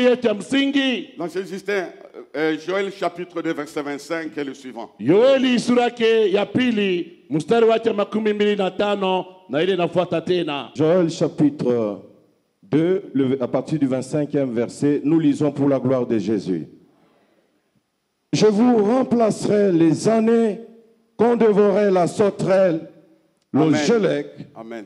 yetu ya msingi. Dans Justin, Joël chapitre 2 verset 25 est le suivant. Yoeli sura yake ya pili mstari wake 25 na ile inafuata tena. Joël chapitre 2, à partir du 25e verset, nous lisons pour la gloire de Jésus. Je vous remplacerai les années qu'on dévorait la sauterelle, le gelec. Amen.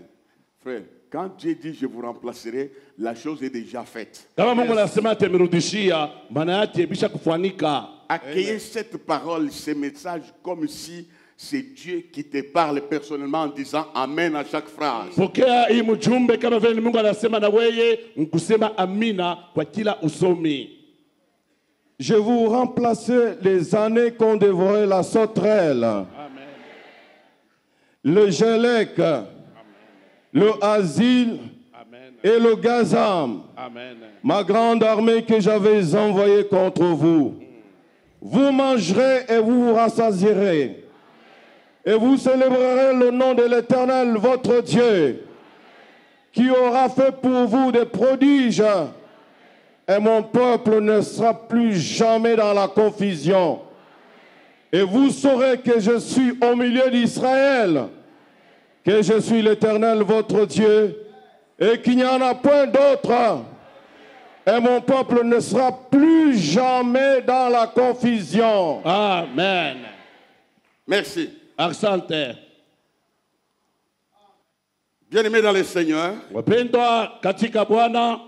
Frère, quand Dieu dit je vous remplacerai, la chose est déjà faite. Kama Mungu anasema atamrudishia, maana yake bisha kufanika. Accueillez cette parole, ce message comme si c'est Dieu qui te parle personnellement en disant Amen à chaque phrase. Pokea hii mjumbe kama vile Mungu anasema na wewe mkusema amina kwa kila usomi. Je vous remplacerai les années qu'on dévorait la sauterelle. Amen. Le gelec, le asile et le gazam, Amen. ma grande armée que j'avais envoyée contre vous. Vous mangerez et vous vous rassasierez. Et vous célébrerez le nom de l'Éternel, votre Dieu, qui aura fait pour vous des prodiges. Et mon peuple ne sera plus jamais dans la confusion. Et vous saurez que je suis au milieu d'Israël, que je suis l'Éternel, votre Dieu, et qu'il n'y en a point d'autre. Et mon peuple ne sera plus jamais dans la confusion. Amen. Merci. Asante. Bien-aimés dans le Seigneur, Wapendwa katika Bwana,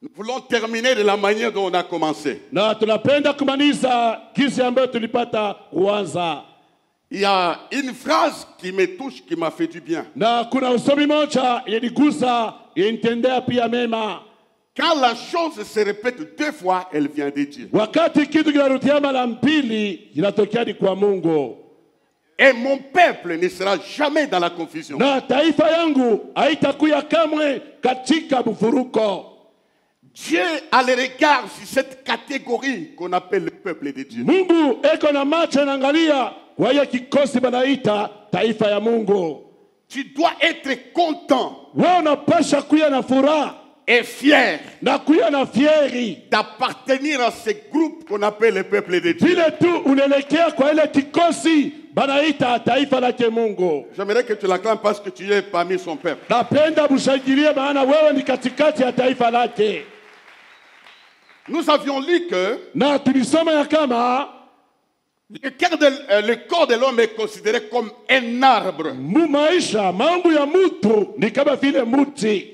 nous voulons terminer de la manière dont on a commencé. na tunapenda kumaliza kisi ambayo tulipata kuanza. Il y a une phrase qui me touche, qui m'a fait du bien. Na kuna usomi moja yenigusa yenitendea pia mema. Quand la chose se répète 2 fois, elle vient de Dieu. Wakati kitu kinarudia mara mbili kinatokea ni kwa Mungu. Et mon peuple ne sera jamais dans la confusion. Na taifa yangu haitakuya kamwe katika bufuruko. Dieu a le regard sur cette catégorie qu'on appelle le peuple de Dieu. Mungu eko na macho anaangalia kwa hiyo kikosi banaita taifa ya Mungu. Tu dois être content Wewe unapasha kuya na furaha et fier na kuya na fieri d'appartenir à ce groupe qu'on appelle le peuple de Dieu. vile tu unaelekea kwa ile kikosi banaita taifa lake Mungu. J'aimerais que tu l'acclames parce que tu es parmi son peuple. Napenda mshangilie maana wewe ni katikati ya taifa lake. Nous avions lu que Na tulisoma ya kama le corps de l'homme est considéré comme un arbre. maisha mambo ya mtu ni kama vile muti.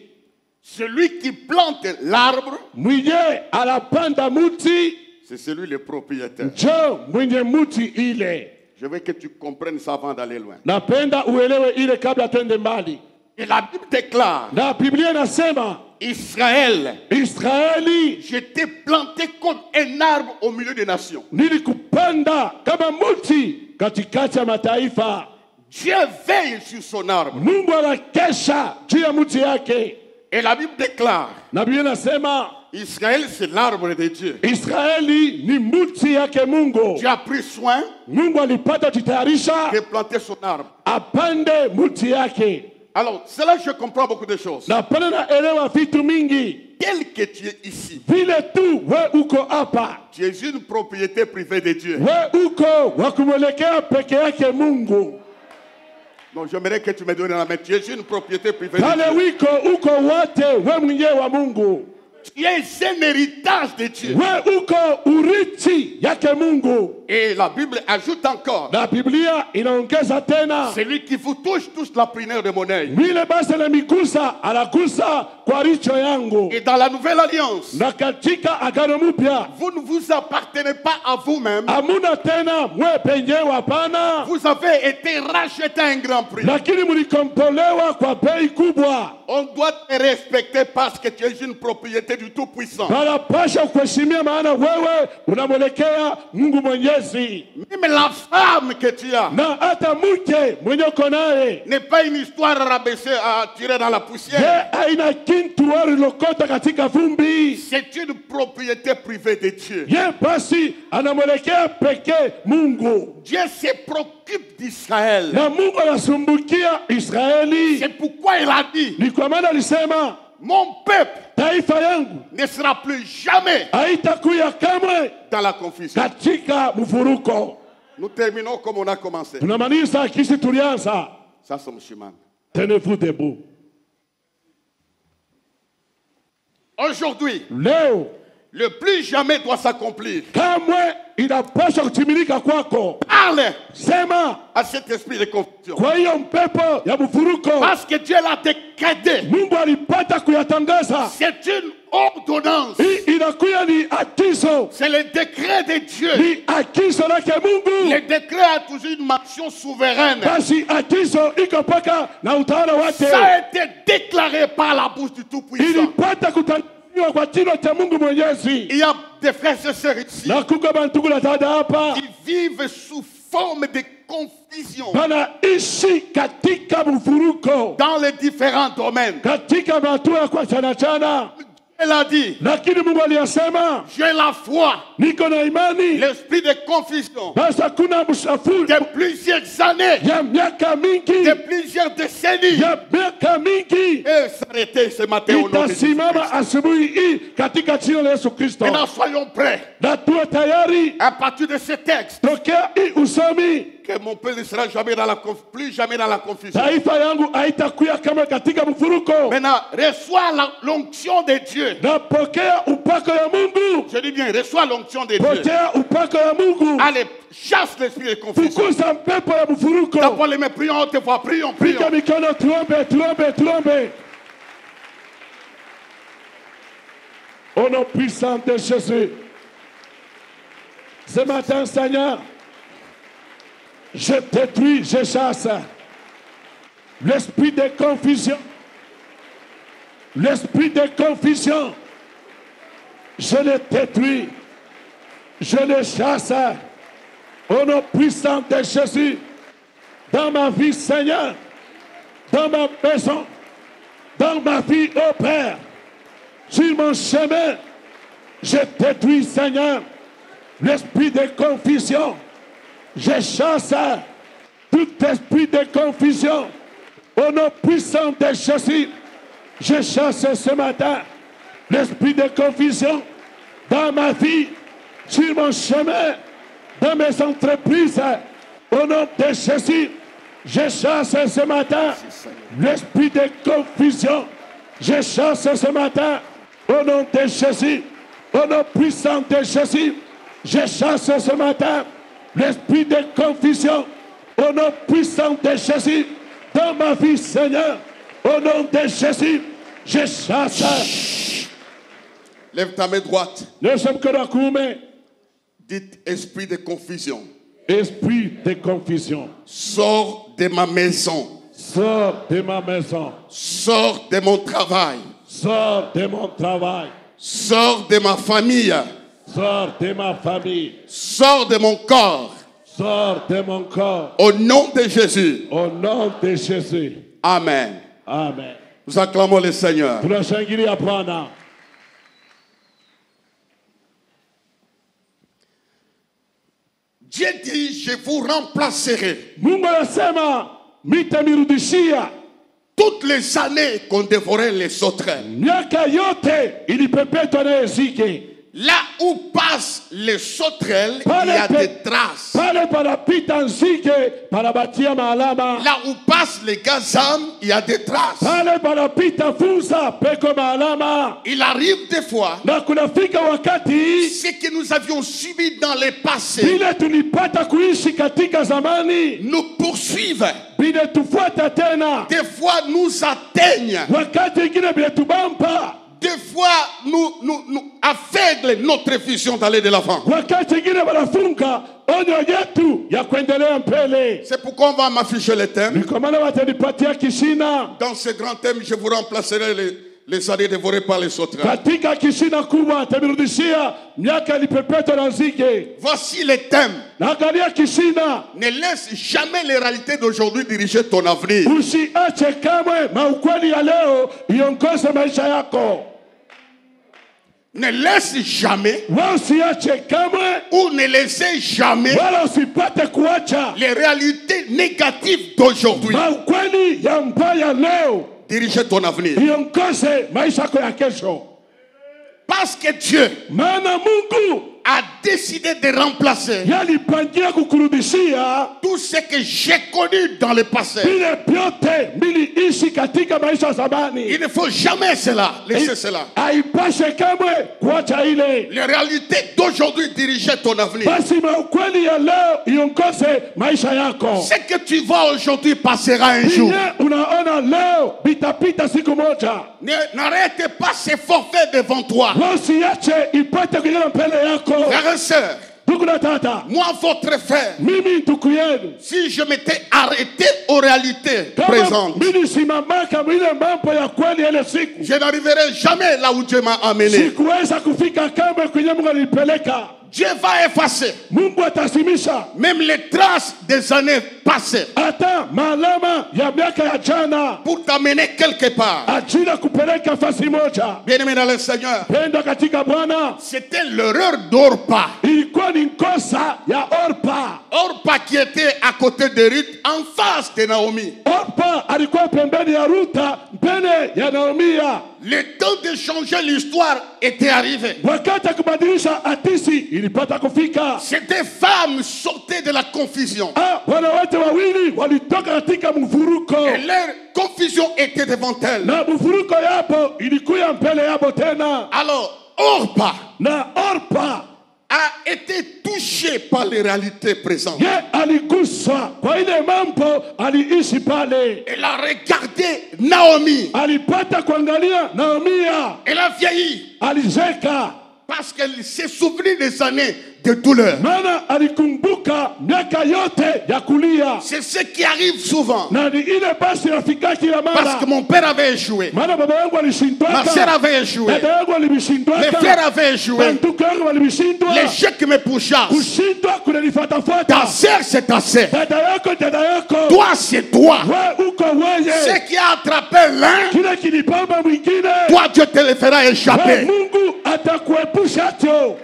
Celui qui plante l'arbre, Mwenye anapanda muti c'est celui le propriétaire. njo mwenye muti ile. Je veux que tu comprennes ça avant d'aller loin. Napenda uelewe ile kabla twende mbali. Et la Bible déclare, Na Biblia inasema Israël, Israeli je t'ai planté comme un arbre au milieu des nations. nilikupanda kama muti katikati ya mataifa. Dieu veille sur son arbre. Mungu anakesha juu ya muti yake. Et la Bible déclare, Na Biblia inasema Israël c'est l'arbre de Dieu. Israeli ni muti yake Mungu. Dieu a pris soin Mungu alipata jitayarisha de planter son arbre. apande muti yake. Alors, c'est là que je comprends beaucoup de choses. Na pale naelewa vitu mingi. Tel que tu es ici, Vile tu we uko hapa, tu es une propriété privée de Dieu. we uko wa kumwelekea peke yake Mungu. Donc, j'aimerais que tu me donnes la main. Tu es une propriété privée de Pale Dieu. wiko uko wote we mwenyewe wa Mungu. Tu es un héritage de Dieu. We uko urithi yake Mungu. Et la Bible ajoute encore, Na Biblia inaongeza tena, celui qui vous touche la prunelle de mon œil. vile basi anamigusa anagusa kwa richo yangu. Et dans la nouvelle alliance, Na katika agano mpya vous ne vous appartenez pas à vous-même. hamuna tena mwe penyewe, hapana, Vous avez été racheté à un grand prix. lakini mlikombolewa kwa bei kubwa. On doit te respecter parce que tu es une propriété du Tout-Puissant. Wanapasha kuheshimia maana wewe unamwelekea Mungu Mwenyezi. Même la femme que tu as Na hata mke mwenye uko naye n'est pas une histoire rabaissée à tirer dans la ye poussière. aina kintu walilokota katika vumbi. C'est une propriété privée de Dieu. Ye basi anamwelekea pekee Mungu. Dieu se préoccupe d'Israël. Na Mungu anasumbukia Israeli. C'est pourquoi il a dit, Ni kwa maana alisema mon peuple taifa yangu ne sera plus jamais haitakuya kamwe dans la confusion. katika mvuruko. Nous terminons comme on a commencé. Tunamaliza kisi tulianza. Ça, c'est Mshiman. Tenez-vous debout. Aujourd'hui, Leo le plus jamais doit s'accomplir. kamwe inapaswa kutimilika kwako. Parle Sema à cet esprit de confusion. kwa hiyo mpepo ya mvuruko Parce que Dieu l'a décrété. Mungu alipata kuyatangaza. C'est une ordonnance. Hii inakuya ni agizo, C'est le décret de Dieu. ni agizo lake Mungu. Le décret a toujours une mention souveraine. Basi agizo iko paka na utawala wake, Ça a été déclaré par la bouche du Tout-Puissant. ilipata kutangazwa kwa kinywa cha Mungu Mwenyezi. Il y a des frères et sœurs ici Na kuko bantugu na dada hapa qui vivent sous forme de confusion wanaishi katika mvuruko dans les différents domaines. katika matua kwa chana chana, Elle a dit, lakini Mungu aliyasema j'ai la foi, niko na imani. l'esprit de confusion Basi hakuna msafuri de plusieurs années, ya miaka mingi, de plusieurs décennies, ya miaka mingi et s'arrêter ce matin au nom de Jésus. itasimama asubuhi hii katika jina la Yesu Kristo. Maintenant, soyons prêts. Na tuwe tayari À partir de ce texte, tokea hii usomi, que mon peuple ne sera jamais dans la plus jamais dans la confusion. taifa yangu haitakuya kama katika mfuruko. Maintenant, reçois l'onction de Dieu. Napokea upako ya Mungu, Je dis bien, reçois l'onction de Dieu. pokea upako ya Mungu, Allez, chasse l'esprit de confusion. fukuza mpepo ya mfuruko. D'abord les mains, prions en haute voix, prions, Piga prions. mikono, tuombe, tuombe, tuombe. Au nom puissant de Jésus, ce matin, Seigneur, je détruis, je chasse l'esprit de confusion. L'esprit de confusion, je le détruis, je le chasse. Au nom puissant de Jésus, dans ma vie, Seigneur, dans ma maison, dans ma vie, ô Père, sur mon chemin, je détruis, Seigneur, l'esprit de confusion. Je chasse tout esprit de confusion. Au nom puissant de Jésus, je chasse ce matin l'esprit de confusion dans ma vie, sur mon chemin, dans mes entreprises. Au nom de Jésus, je chasse ce matin l'esprit de confusion. Je chasse ce matin au nom de Jésus, au nom puissant de Jésus. Je chasse ce matin l'esprit de confusion au nom puissant de Jésus dans ma vie, Seigneur. Au nom de Jésus, je chasse. Lève ta main droite. Dites esprit de confusion. Esprit de confusion. Sors de ma maison. Sors de ma maison. Sors de mon travail. Sors de mon travail. Sors de ma famille. Sors de ma famille. Sors de mon corps. Sors de mon corps. Au nom de Jésus. Au nom de Jésus. Amen. Amen. Nous acclamons le Seigneur. Tunashangilia Bwana. Dieu dit, je vous remplacerai. Mungu anasema mitamirudishia Toutes les années qu'on dévorait les sauterelles. miaka yote ilipepetwa na ezike. Là où passent les sauterelles, il y a des traces. Pale panapita nzike panabatia maalama. Là où passent les gazans, il y a des traces. Pale panapita funza peko maalama. Il arrive des fois, Na kunafika wakati ce que nous avions subi dans les passés vile tulipata kuishi katika zamani nous poursuivent. vile tufuata tena, Des fois nous atteignent. wakati ingine vile tubampa, Des fois nous aveuglent notre vision d'aller de l'avant. wakati ingine wanafunga onyo yetu ya kuendelea mbele. C'est pourquoi on va m'afficher les thèmes. Ni kwa maana watanipatia kishina. Dans ce grand thème, je vous remplacerai les années dévorées par les sauterelles. Katika kishina kubwa tamirudishia miaka ilipepetwa na nzige. Voici les thèmes. Naangalia kishina. Ne laisse jamais les réalités d'aujourd'hui diriger ton avenir. Usiache kamwe maukweli ya leo iongoze maisha yako. Ne laisse jamais Wala usiache kamwe ou ne laissez jamais wala usipate kuacha les réalités négatives d'aujourd'hui maukweli ya mbaya leo diriger ton avenir. iongoze maisha yako ya kesho. Parce que Dieu Maana Mungu a décidé de remplacer yalipangia kukurudishia tout ce que j'ai connu dans le passé. vile vyote niliishi katika maisha ya zamani. Il ne faut jamais laisser cela. Haipashe kamwe kuacha ile. Les réalités d'aujourd'hui diriger ton avenir. Basi maukweli ya leo iongoze maisha yako. Ce que tu vois aujourd'hui passera un jour. Ile unaona leo bitapita siku moja. N'arrête pas ces forfaits devant toi. Usiache ipate kuingia mbele yako. Frères et sœurs, Ndugu na tata, moi votre frère, mimi ndugu yenu, si je m'étais arrêté aux réalités kama présentes, mimi simamaka ile mambo ya kweli ile siku, je n'arriverai jamais là où Dieu m'a amené. sikuweza kufika kamwe kwenye Mungu alinipeleka. Dieu va effacer Mungu atasimisha même les traces des années passées hata malama ya miaka ya jana pour t'amener quelque part. ajili ya kupeleka fasi moja. Bien-aimé dans le Seigneur, Penda katika Bwana, c'était l'erreur d'Orpa. ilikuwa ni kosa ya Orpa. Orpa qui était à côté de Ruth, en face de Naomi. Orpa alikuwa pembeni ya Ruta, mbele ya Naomia. Le temps de changer l'histoire était arrivé. Wakati ya kubadilisha atisi ilipata kufika. Ces deux femmes sortaient de la confusion. Wanawake wawili walitoka katika mvuruko. Et leur confusion était devant elles. Na mvuruko yapo ilikuwa mbele yabo tena. Alors, Orpa Na Orpa a été touché par les réalités présentes. ye aliguswa kwa ile mambo aliishi pale. Elle a regardé Naomi. Alipata kuangalia Naomia. Elle a vieilli Alizeka. parce qu'elle s'est souvenue des années de douleur. Maana alikumbuka miaka yote ya kulia. C'est ce qui arrive souvent. Na ni ile basi rafika kila Parce mara. que mon père avait échoué. Maana baba yangu Ma alishindwaka. sœur avait échoué. Dada yangu Mes alimshindwaka. frères avaient échoué. Ndugu yangu walimshindwa. L'échec me pourchasse. Kushindwa Ta kunanifuatafuata. sœur, c'est ta sœur. Dada yako. Toi, c'est toi. We uko weye. Ce qui a attrapé l'un, Kile kilipamba mwingine. toi, Dieu te le fera We échapper. Mungu atakuepusha cho.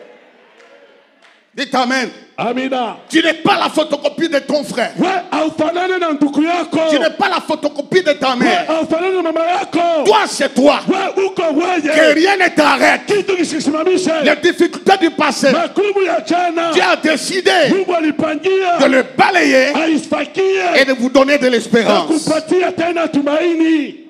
Dites amen. Amina. Tu n'es pas la photocopie de ton frère. We haufanani na ndugu yako. Tu n'es pas la photocopie de ta We mère. haufanani na mama yako. Toi, c'est toi. We uko Que weye. rien ne t'arrête. Kitu kisisimamishe. Les difficultés du passé, Makumu ya jana. Dieu a décidé Mungu alipangia. de le balayer Aifakie. et de vous donner de l'espérance. Kupatia tena tumaini.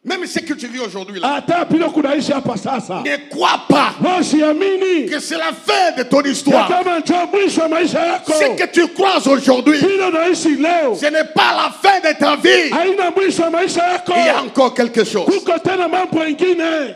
Même ce que tu vis aujourd'hui là, Hata pilo kunaishi hapa sasa. ne crois pas Usiamini que c'est la fin de ton ya histoire. kama ndio mwisho wa maisha yako. Ce que tu crois aujourd'hui, Pilo naishi leo ce n'est pas la fin de ta vie. haina mwisho wa maisha yako. Il y a encore quelque chose. Kuko tena mambo mengine.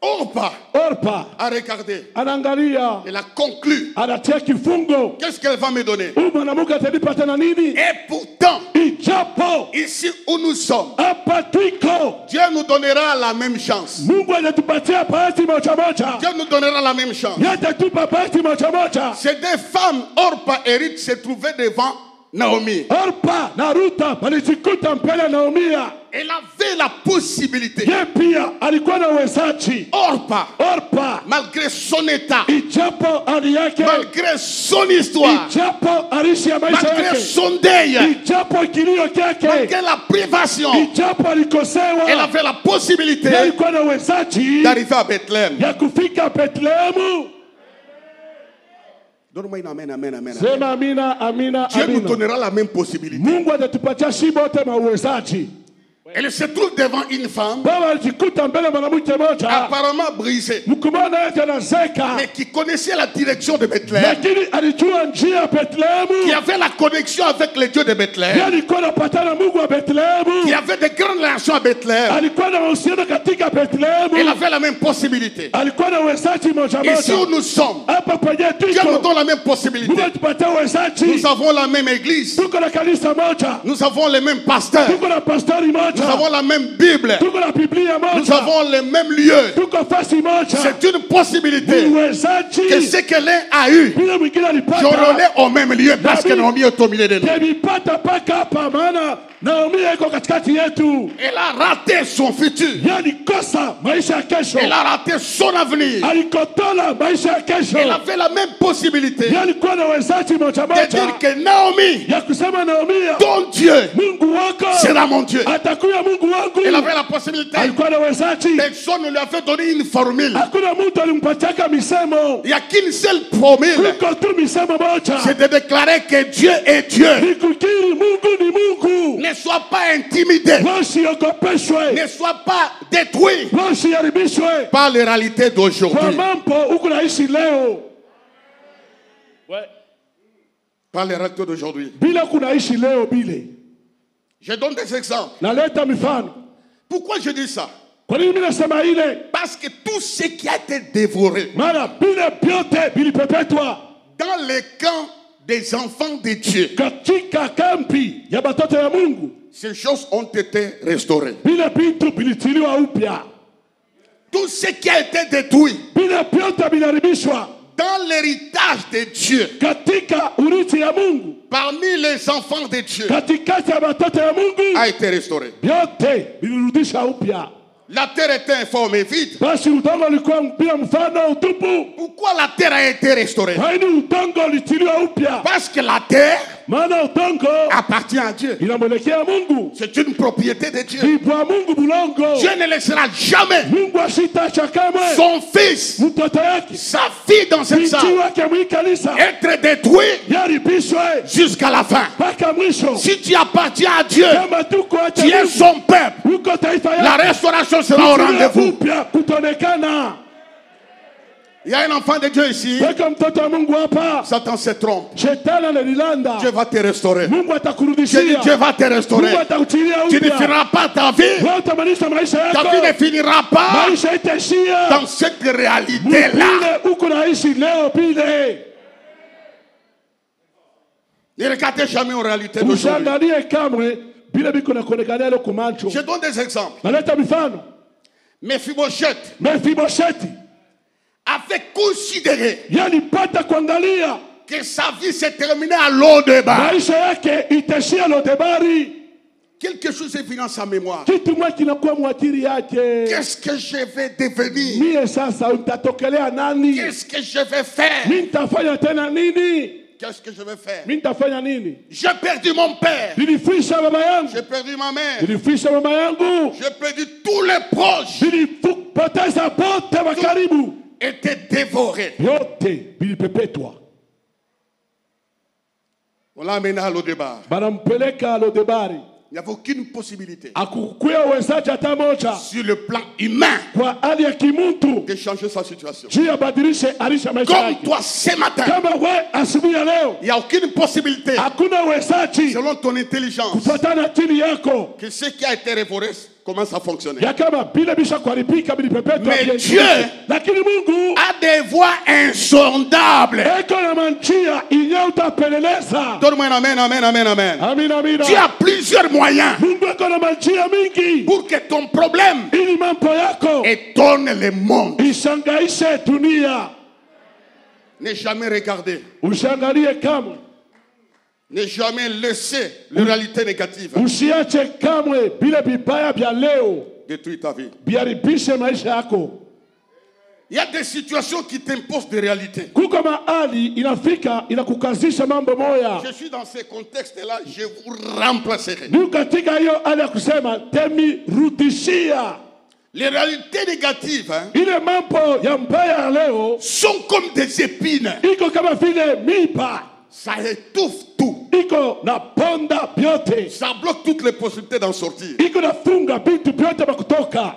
Orpa Orpa a regardé. anaangalia, Elle a conclu. anatia kifungo. Qu'est-ce qu'elle va me donner? Huyu mwanamke atanipa tena nini? Et pourtant, Ijapo ici où nous sommes, hapa twiko, Dieu nous donnera la même chance. Mungu anatupatia bahati moja moja. Dieu nous donnera la même chance. Yatatupa bahati moja moja. Ces deux femmes, Orpa et Ruth, se trouvaient devant Naomi. Orpa na Ruta walijikuta mbele ya Naomia. Elle avait la possibilité. Ye pia alikuwa na uwezaji. Orpa, Orpa malgré son état, ijapo hali yake, malgré son histoire, ijapo alishi ya maisha malgré yake, son deuil, ijapo kilio kyake, malgré la privation, ijapo elle alikosewa, avait la possibilité ye alikuwa na uwezaji d'arriver à Bethléem. ya kufika Betlehemu. Donne-moi une amen, amen, amen. Sema amina, amina, Dieu nous amina. donnera la même possibilité. Mungu atatupatia shibote na uwezaji. Elle se trouve devant une femme Baba alijikuta mbele ya mwanamke moja, apparemment brisée, mkumana yake anazeka, mais qui connaissait la direction de Bethléem, lakini alijua njia ya qui Betlehemu. avait la connexion avec le Dieu de Yeye Bethléem, alikuwa anapatana Mungu wa qui Betlehemu. avait de grandes relations à Bethléem. Alikuwa na mahusiano katika Elle Betlehemu. avait la même possibilité. Alikuwa na uwezaji moja Ici où moja. nous sommes, Hapa penye Dieu nous tuko, donne la même possibilité. Mungu atupatia uwezaji. Nous avons la même église, Tuko na kanisa moja, nous avons les mêmes pasteurs, tuko na pastori nous moja, avons la même Bible, tuko na Biblia nous moja, avons les mêmes lieux. tuko fasi moja. C'est une possibilité Ni que uwezaji ce que l'un a eu, bila mwingine j'aurai alipata, au même lieu parce que Naomi est au milieu de nous. tulipata paka hapa, maana Naomi eko katikati yetu. Elle a raté son futur. Yalikosa maisha ya kesho. Elle a raté son avenir. Alikotola maisha ya kesho. Elle avait la même possibilité Yalikuwa na wezaji moja de moja dire que Naomi, ya kusema Naomi, ton Dieu Mungu wako sera mon Dieu. atakuwa Mungu wangu. Elle avait la possibilité. Alikuwa na wezaji. Personne ne lui avait donné une formule. Hakuna mtu alimpatiaka misemo. Il n'y a qu'une seule formule. Kuko tu misemo moja. C'est de déclarer que Dieu est Dieu. Ni kukiri Mungu ni Mungu. Ne sois pas intimidé. Wasiogopeshwe. Ne sois pas détruit Wasiharibishwe par les réalités kwa d'aujourd'hui. mambo huku naishi leo. Par les réalités d'aujourd'hui. Bila kunaishi leo bile. Je donne des exemples. Naleta mifano. Pourquoi je dis ça? Kwa nini mimi nasema ile? Parce que tout ce qui a été dévoré Mara bile byote bilipepetwa dans les camps des enfants de Dieu, katika kampi ya batoto ya Mungu. ces choses ont été restaurées. Bile vitu bilitiliwa upya. Tout ce qui a été détruit Bile byote bilaribishwa dans l'héritage de Dieu, katika urithi ya Mungu, parmi les enfants de Dieu, katikati ya batoto ya Mungu, a été restauré. byote bilirudisha upya. La terre était informe et vide. Basi udongo ulikuwa bila mfano utupu. Pourquoi la terre a été restaurée? Kwa nini udongo ulitiliwa upya? Parce que la terre Maana udongo appartient à Dieu. inamwelekea Mungu. C'est une propriété de Dieu. Ni bwa Mungu bulongo. Dieu ne laissera jamais Mungu asitaacha kamwe son fils, mtoto yake, sa fille dans cette binti salle, wake mwikanisa être détruit yaribishwe jusqu'à la fin. mpaka mwisho. Si tu appartiens à Dieu, Kama tuko acha tu es Mungu, son peuple, uko taifa la yake, restauration sera au rendez-vous. upya kutonekana. Il y a un enfant de Dieu ici. Weka mtoto wa Mungu hapa. Satan se trompe. Shetani analilanda. Dieu va te restaurer. Mungu J'ai dit, atakurudishia. Dieu va te restaurer. Mungu atakutilia Tu ne upya. finiras pas ta vie. Wewe utamaliza maisha Ta vie ne yako. finira pas Maisha itaishia. dans cette réalité-là. Bile uko naishi leo bile. Ne regardez jamais aux réalités d'aujourd'hui. Usiangalie kamwe bile biko nakuonekania leo kumacho. Je donne des exemples. Naleta mifano. Mephibosheth Mephibosheti avait considéré yalipata kuangalia que sa vie s'est terminée à Lo-Debar. maisha yake itaishia Lodebari. Quelque chose est venu en sa mémoire. Kitu mwe kinakuwa mwakili yake. Qu'est-ce que je vais devenir? Mie sasa utatokelea nani? Qu'est-ce que je vais faire? Mimi nitafanya tena nini? Qu'est-ce que je vais faire? Mimi nitafanya nini? J'ai perdu mon père. Nilifisha baba yangu. J'ai perdu ma mère. Nilifisha mama yangu. J'ai perdu tous les proches. Nilipoteza pote wa karibu. Étaient dévorés. Yote bilipepetwa. On l'a amené à Lo-Debar. Banampeleka Lodebari. Il n'y avait aucune possibilité Akukuya uwezaji hata moja sur le plan humain kwa hali ya kimuntu de changer sa situation. juu abadilishe alisha maisha Comme yake. toi ce matin, Kama we asubuhi ya leo il n'y a aucune possibilité hakuna uwezaji selon ton intelligence kufuatana chini yako que ce qui a été révolé commence à fonctionner. ya kama bila bisha kuharibika bilipepetwa. Mais Dieu lakini Mungu a des voies insondables. eko na manjia inyo utapeleleza. Donne-moi un amen, amen, amen, amen. Amina, amina. Tu as plusieurs moyens Mungu eko na manjia mingi pour que ton problème ili mambo yako étonne le monde. ishangaishe dunia. Ne jamais regarder, Ushangalie kamwe, ne jamais laisser les réalités négatives usiache kamwe bile vibaya vya leo détruire ta vie. biharibishe maisha yako. Il y a des situations qui t'imposent des réalités. Kuko mahali inafika inakukazisha mambo moya. Je suis dans ces contextes-là, je vous remplacerai. Ni katika hiyo hali ya kusema temi rudishia. Les réalités négatives Ile mambo ya mbaya leo sont comme des épines. iko kama vile miba, Ça étouffe tout. iko na ponda vyote, Ça bloque toutes les possibilités d'en sortir. iko na funga vitu vyote vya kutoka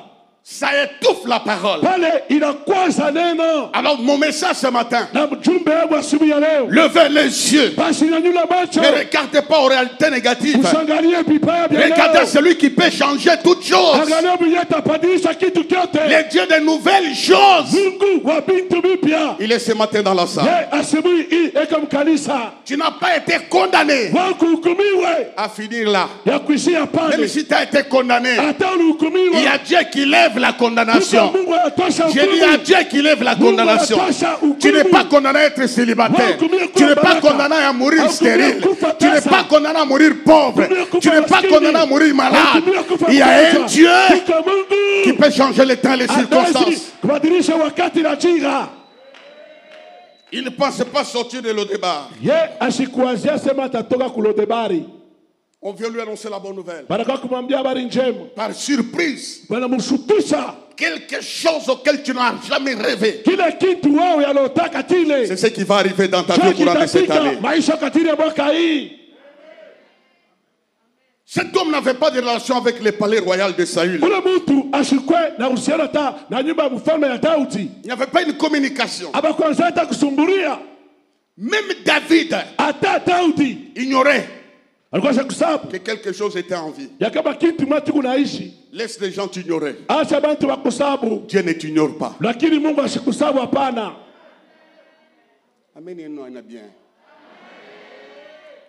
Ça étouffe la parole. pale, inakwaza neno. Alors mon message ce matin, Na mjumbe wangu asubuhi ya leo, levez les yeux. basi nyanyua macho, Ne regardez pas aux réalités négatives. usangalie vibaya vya Regardez leo. celui qui peut changer toutes choses. Angalia mwenye atabadilisha kitu kyote. Le Dieu de nouvelles choses. Mungu wa vitu vipya. Il est ce matin dans la salle. Ye asubuhi hii eka mkanisa Tu n'as pas été condamné wakuhukumiwe à finir là. ya kuishia Même pale. si tu as été condamné, Hata il y ulihukumiwa, a Dieu qui lève lève la condamnation. J'ai dit à Dieu qui lève la condamnation. Tu n'es pas condamné à être célibataire. Tu n'es pas condamné à mourir stérile. Tu n'es pas condamné à mourir pauvre. Tu n'es pas condamné à mourir malade. Il y a un Dieu qui peut changer les temps et les circonstances. Il ne pensait pas sortir de l'Odébar. On vient lui annoncer la bonne nouvelle. Par surprise. Quelque chose auquel tu n'as jamais rêvé. C'est ce qui va arriver dans ta vie au courant de cette année. Cet homme n'avait pas de relation avec le palais royal de Saül. Il n'y avait pas une communication. Même David ignorait que quelque chose était en vie. Laisse les gens t'ignorer. Dieu ne t'ignore pas. Amen. Il y a bien.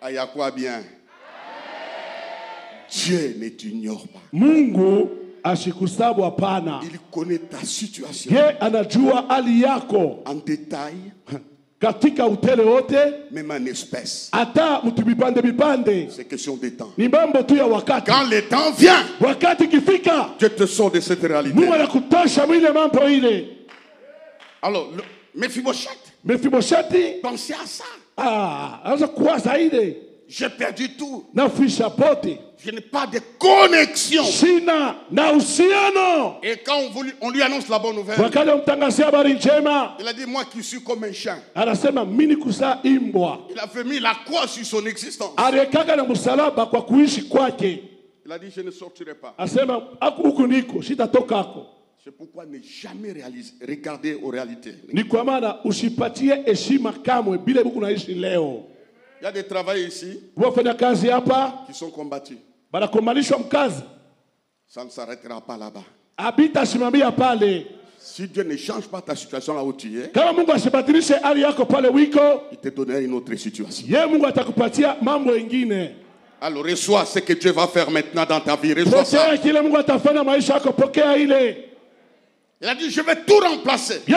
Il y a quoi bien? Dieu ne t'ignore pas. Il connaît ta situation en détail, même en espèce. C'est question de temps. Quand le temps vient, Dieu te sort de cette réalité. Alors, Mephibosheth, pensez à ça. J'ai perdu tout. Je n'ai pas de connexion. Et quand on lui annonce la bonne nouvelle, il a dit, moi qui suis comme un chien. Il avait mis la croix sur son existence. Il a dit, je ne sortirai pas. C'est pourquoi ne jamais regarder aux réalités. Il y a des travailleurs ici qui sont combattus. Ça ne s'arrêtera pas là-bas. Si Dieu ne change pas ta situation là où tu es, il te donnera une autre situation. Alors reçois ce que Dieu va faire maintenant dans ta vie. Reçois ça. Il a dit, je vais tout remplacer. Je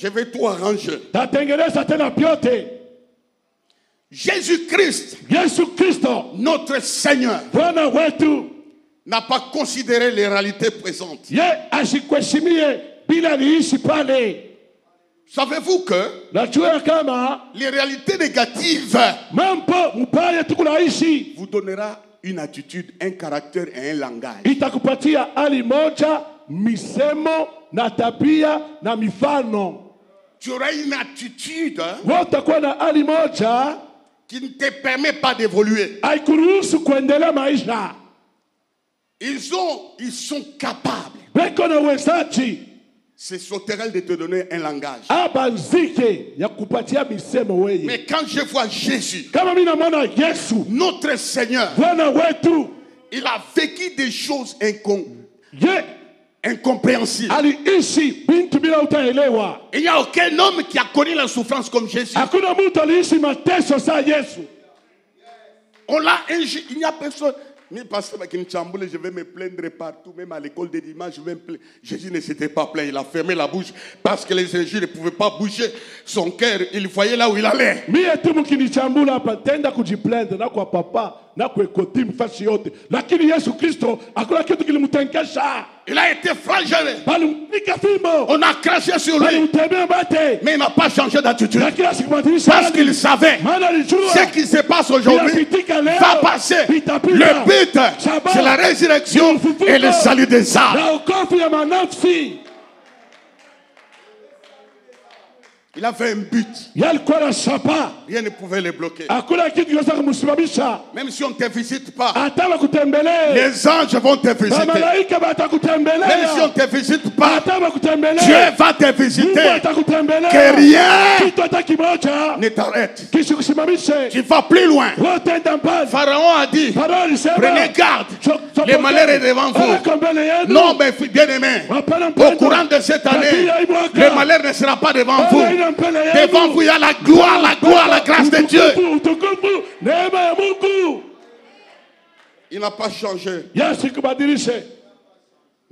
vais tout arranger. Jésus-Christ, notre Seigneur, n'a pas considéré les réalités présentes. Savez-vous que les réalités négatives vous donnera une attitude, un caractère et un langage. Tu auras une attitude qui ne te permet pas d'évoluer. Ils sont capables. C'est sauterelle de te donner un langage. Mais quand je vois Jésus, notre Seigneur, il a vécu des choses incompréhensible. Il n'y a aucun homme qui a connu la souffrance comme Jésus. On l'a injurié. Il n'y a personne. Mais pasteur Makinchamboule, je vais me plaindre partout, même à l'école des dimanches, je vais me plaindre. Jésus ne s'était pas plaint, il a fermé la bouche parce que les injures ne pouvaient pas bouger son cœur. Il voyait là où il allait. Il a été flagellé. On a craché sur lui. Mais il n'a pas changé d'attitude. Parce qu'il savait ce qui se passe aujourd'hui va passer. Le but, c'est la résurrection et le salut des âmes. Il avait un but. Rien ne pouvait le bloquer. Même si on ne te visite pas, les anges vont te visiter. Même si on ne te visite pas, Dieu va te visiter. Que rien ne t'arrête. Tu vas plus loin. Pharaon a dit, prenez garde, le malheur est devant vous. Non, mais bien aimé, au courant de cette année, le malheur ne sera pas devant vous. Devant vous, il y a la gloire, la grâce de Dieu. Il n'a pas changé.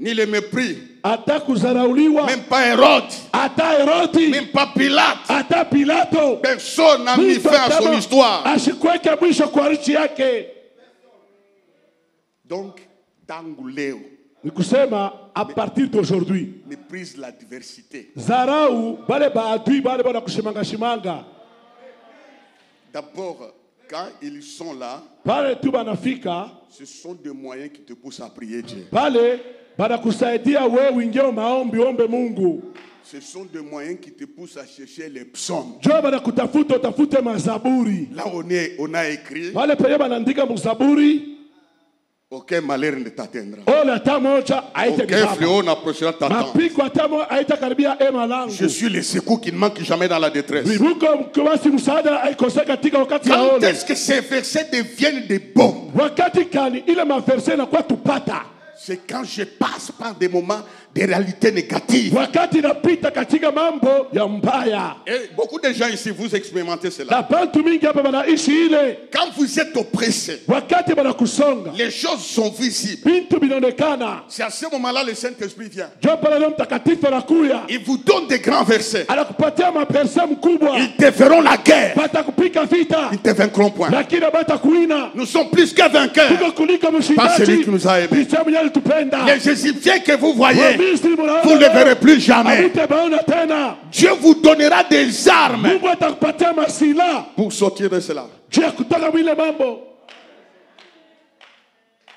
ni le mépris, ata kuzarauliwa, même pas Hérode, ata Herodi, même pas Pilate, ata Pilato, personne n'a mis fin à son histoire. Asikweke mwisho kwa nchi yake. Donc, tangu leo, ni kusema à partir d'aujourd'hui, méprise la diversité. Zarau bale baadui bale bana kushimanga shimanga. D'abord, quand ils sont là, pale tu banafika, ce sont des moyens qui te poussent à prier Dieu. Pale banakusaidia wewe uingie maombi ombe Mungu. Ce sont des moyens qui te poussent à chercher les psaumes. Jo banakutafuta utafute mazaburi. Là on a écrit, pale pale banaandika mzaburi, aucun malheur ne t'atteindra. Aucun fléau n'approchera ta tente. Je suis le secours qui ne manque jamais dans la détresse. Quand est-ce que ces versets deviennent des bombes? C'est quand je passe par des moments de réalités négatives. Et beaucoup de gens ici, vous expérimentez cela. Quand vous êtes oppressé, les choses sont visibles. C'est à ce moment-là le Saint-Esprit vient. Il vous donne des grands versets. Ils te feront la guerre. Ils te vaincront point. Nous sommes plus que vainqueurs par celui qui nous a aimés. Les Égyptiens que vous voyez, vous ne les verrez plus jamais. Dieu vous donnera des armes pour sortir de cela.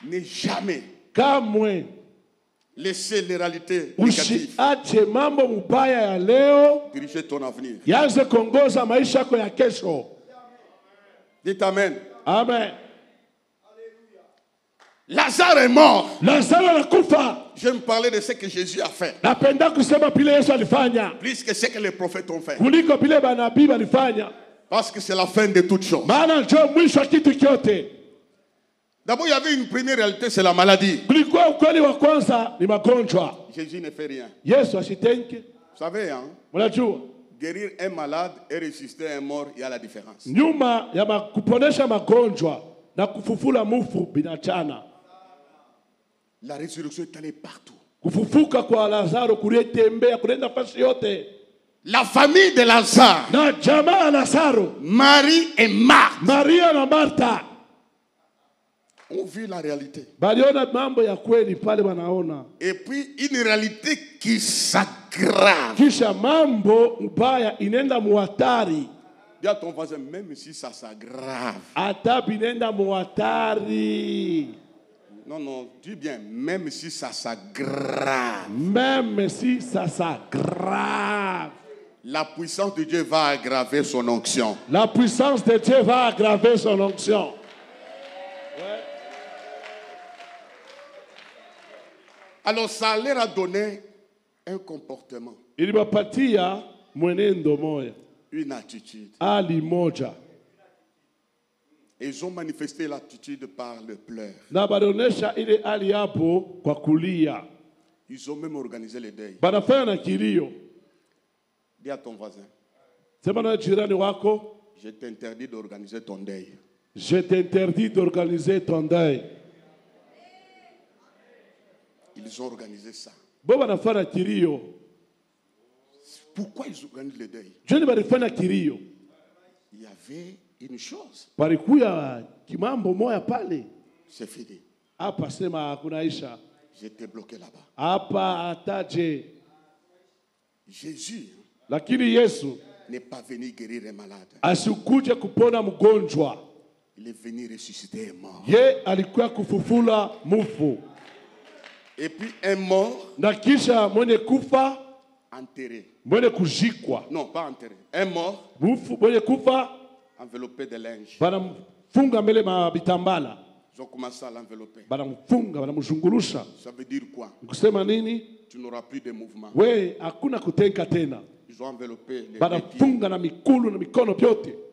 Ne jamais laisser les réalités négatives diriger ton avenir. Dites Amen. Amen. Lazare est mort. Je vais me parler de ce que Jésus a fait. Plus que ce que les prophètes ont fait. Parce que c'est la fin de toutes choses. D'abord, il y avait une première réalité, c'est la maladie. Jésus ne fait rien. Vous savez, hein? Guérir un malade et ressusciter un mort, il y a la différence. La résurrection est allée partout. La famille de Lazare, Marie et Marthe, ont vu la réalité. Et puis une réalité qui s'aggrave. Dis à ton voisin, même si ça s'aggrave. Non, non, dis bien, même si ça s'aggrave. Même si ça s'aggrave. La puissance de Dieu va aggraver son onction. La puissance de Dieu va aggraver son onction. Ouais. Alors ça leur a donné un comportement. Une attitude. Ils ont manifesté l'attitude par le pleur. Ils ont même organisé le deuil. Dis à ton voisin, je t'interdis d'organiser ton deuil. Je t'interdis d'organiser ton deuil. Ils ont organisé ça. Pourquoi ils organisent le deuil? Il y avait une chose. C'est fini. J'étais bloqué là-bas. Jésus n'est pas venu guérir un malade. Il est venu ressusciter un mort. Et puis un mort enterré. Non, pas enterré. Un mort enveloppé de linge. Ils ont commencé à l'envelopper. Ça veut dire quoi? Tu n'auras plus de mouvement. Ils ont enveloppé les pieds.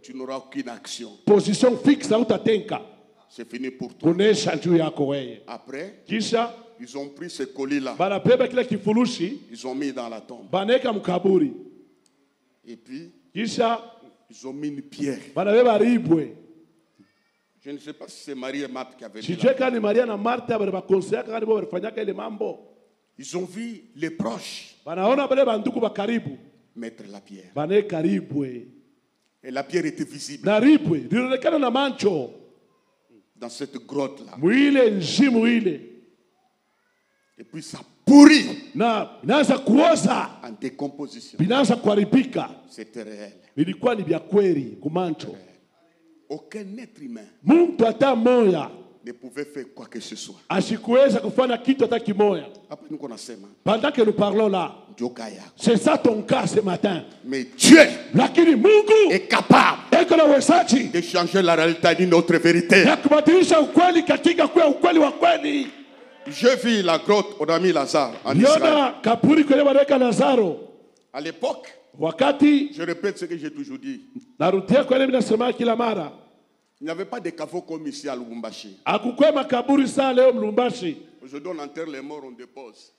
Tu n'auras aucune action. Position fixe. C'est fini pour toi. Après, ils ont pris ce colis-là. Ils ont mis dans la tombe. Et puis, ils ont mis une pierre. Je ne sais pas si c'est Marie et Marthe qui avaient dit. Ils ont vu les proches mettre la pierre. Et la pierre était visible. Dans cette grotte-là. Et puis ça pourrit. En décomposition. C'était réel. Aucun être humain ne pouvait faire quoi que ce soit. Après nous connaissons. Pendant que nous parlons là, c'est ça ton cas ce matin. Mais Dieu est capable de changer la réalité d'une autre vérité. Je vis la grotte où on a mis Lazare en Israël. À l'époque, je répète ce que j'ai toujours dit. Il n'y avait pas de caveau comme ici à Lubumbashi. Aujourd'hui, on enterre les morts, on dépose.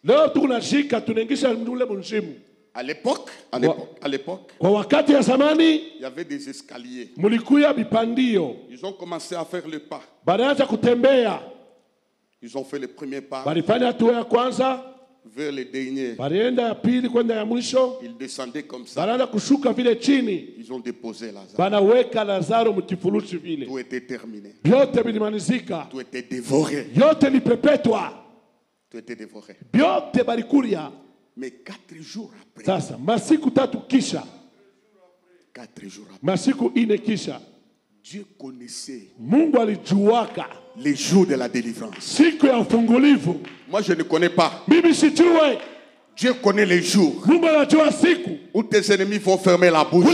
À l'époque, il y avait des escaliers. Ils ont commencé à faire le pas. Ils ont fait le premier pas vers les derniers. Ils descendaient comme ça. Ils ont déposé Lazare. Tout était terminé. Tout était dévoré. Tout était dévoré. Mais 4 jours après. 4 jours après. Dieu connaissait les jours de la délivrance. Moi, je ne connais pas. Dieu connaît les jours où tes ennemis vont fermer la bouche.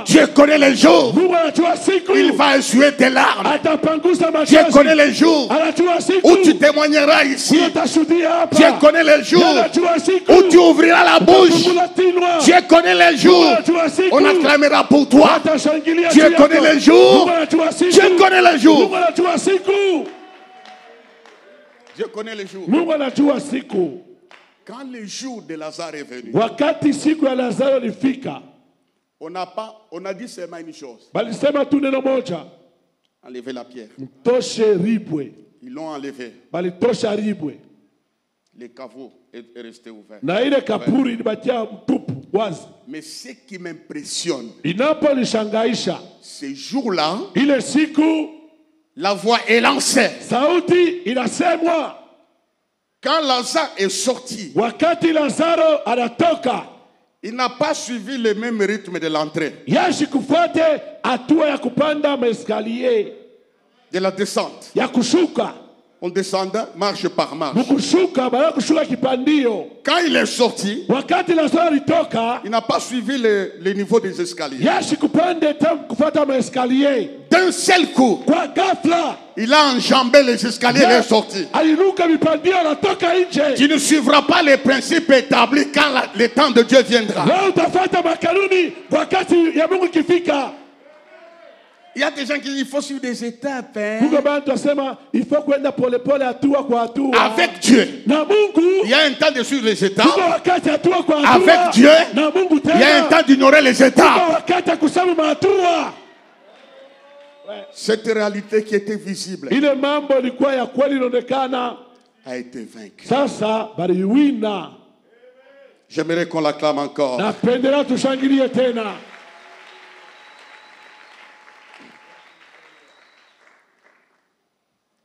Dieu connaît les jours où il va essuyer tes larmes. Dieu connaît les jours où tu témoigneras ici. Dieu connaît les jours où tu ouvriras la bouche. Dieu connaît les jours où on acclamera pour toi. Dieu connaît les jours. Dieu connaît les jours. Dieu connaît les jours. Quand le jour de Lazare est venu, on a dit seulement une chose. Enlever la pierre. Ils l'ont enlevé. Le caveau est resté ouvert. Mais ce qui m'impressionne, ce jour-là, la voix est lancée. Quand Lazare est sorti, il n'a pas suivi le même rythme de l'entrée, de la descente. On descendait marche par marche. Quand il est sorti, il n'a pas suivi le niveau des escaliers. D'un seul coup, il a enjambé les escaliers et est sorti. Tu ne suivras pas les principes établis quand le temps de Dieu viendra. Il y a des gens qui disent qu'il faut suivre des étapes. Avec Dieu, il y a un temps de suivre les étapes. Avec Dieu, il y a un temps d'ignorer les étapes. Cette réalité qui était visible a été vaincue. J'aimerais qu'on l'acclame encore.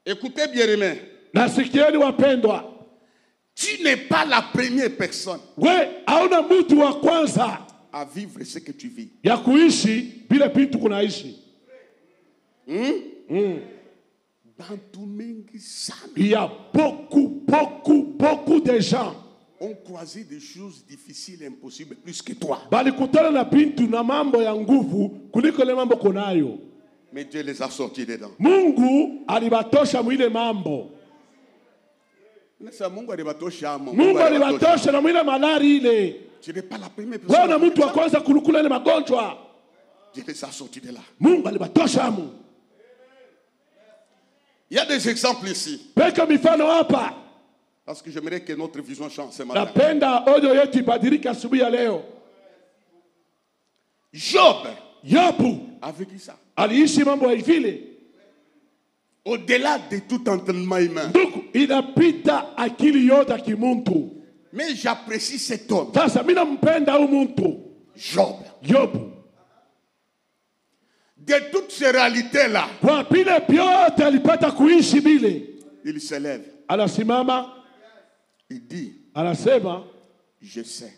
Écoutez bien, aimé. Tu n'es pas la première personne à vivre ce que tu vis. Il y a beaucoup de gens ont croisé des choses difficiles et impossibles plus que toi. Mais Dieu les a sortis dedans. Mungu alibatosha mwile mambo. Mungu alibatosha na mwile malari ile. Tu n'es pas la première personne. Wana mtu wa kwanza kulukula ile magonjwa. Dieu les a sortis de là. Mungu alibatosha mu. Il y a des exemples ici. Peka mifano hapa. Parce que j'aimerais que notre vision change ce matin. Napenda audio yetu ibadilike asubuhi ya leo. Job a vécu ça. au-delà de tout entendement humain. Mais j'apprécie cet homme. Job. De toutes ces réalités-là, il se lève. Il dit, je sais,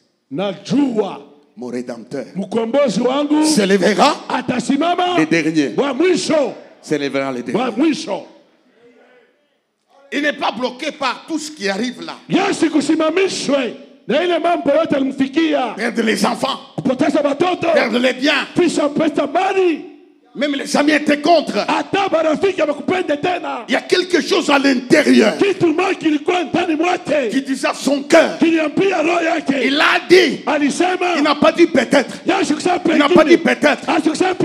mon Rédempteur se lèvera, les derniers se lèvera, les derniers. Il n'est pas bloqué par tout ce qui arrive là. Perdre les enfants, perdre les biens. Même les amis étaient contre. Il y a quelque chose à l'intérieur qui disait à son cœur. Il a dit. Il n'a pas dit peut-être. Il n'a pas dit peut-être.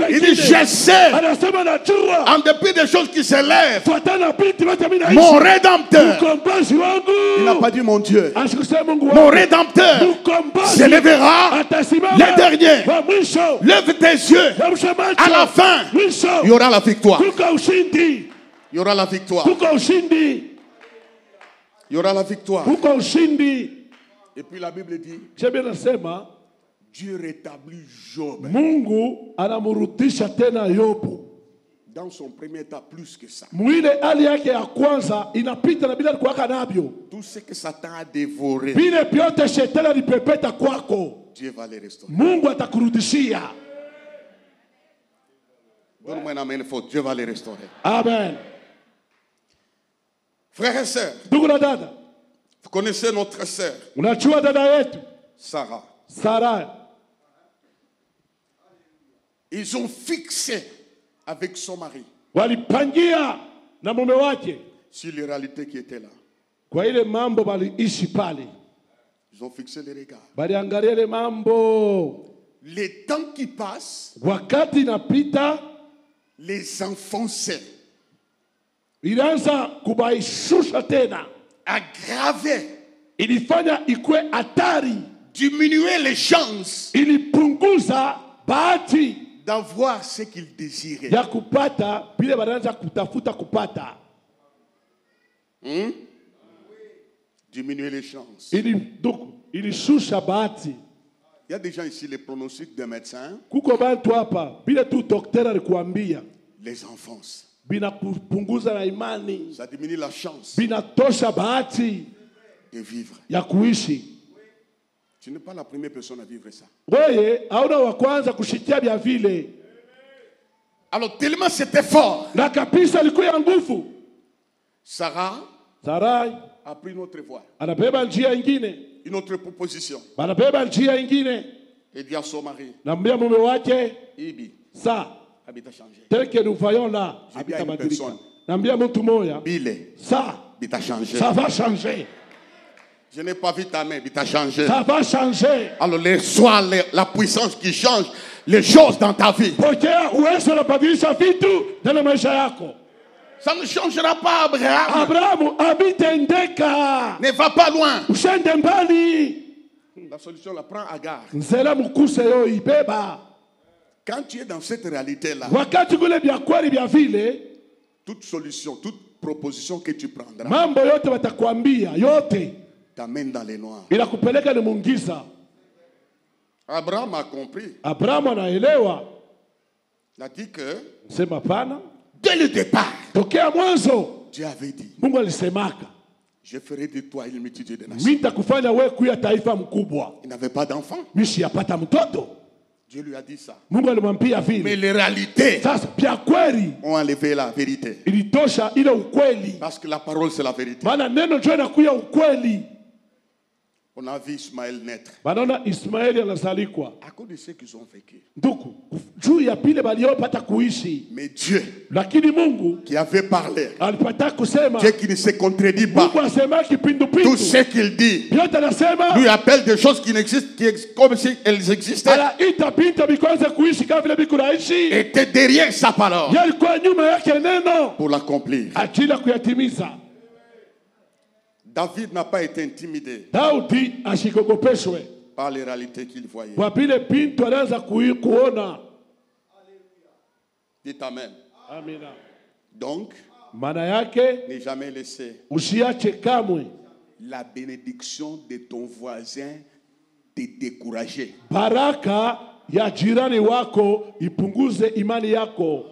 Il dit je sais. En dépit des choses qui s'élèvent, mon Rédempteur. Il n'a pas dit mon Dieu. Mon Rédempteur s'élèvera les derniers. Lève tes yeux. À la fin, il y aura la victoire. Il y aura la victoire. Il y aura la victoire. Et puis la Bible dit, Dieu rétablit Job. Dans son premier état, plus que ça. Tout ce que Satan a dévoré, Dieu va les restaurer. Donne-moi un amen fort. Dieu va les restaurer. Amen. Frères et sœurs, vous connaissez notre sœur Sarah. Ils ont fixé avec son mari sur les réalités qui étaient là. Ils ont fixé les regards. Les temps qui passent, les enfoncer, aggraver, diminuer les chances d'avoir ce qu'ils désiraient. Diminuer les chances. Il y a des gens ici, les pronostics des médecins les enfonce. Ça diminue la chance de vivre. Tu n'es pas la première personne à vivre ça. Alors tellement c'était fort, Sarah a pris une autre voie, une autre proposition. Et dit à son mari, Ibi, habite à changer. Tel que nous voyons là, habite à personne. Ça va changer. Je n'ai pas vu ta main, mais t'as changé. Ça va changer. Alors, soit la puissance qui change les choses dans ta vie. Ça ne changera pas, Abraham. Ne va pas loin. La solution, la prend Agar. Quand tu es dans cette réalité-là, toute solution, toute proposition que tu prendras, t'amène dans les noirs. Abraham a compris. Il a dit que dès le départ, Dieu avait dit, je ferai de toi une multitude de nations. Il n'avait pas d'enfant. Dieu lui a dit ça. Mais les réalités ont enlevé la vérité. Parce que la parole c'est la vérité. On a vu Ismaël naître. À cause de ce qu'ils ont vécu. Mais Dieu qui avait parlé, Dieu qui ne se contredit pas, tout ce qu'il dit lui appelle des choses qui n'existent, comme si elles existaient, était derrière sa parole pour l'accomplir. David n'a pas été intimidé par les réalités qu'il voyait. Dites Amen. Donc, ne jamais laisser la bénédiction de ton voisin te décourager. Baraka ya jirani wako ipunguze imani yako.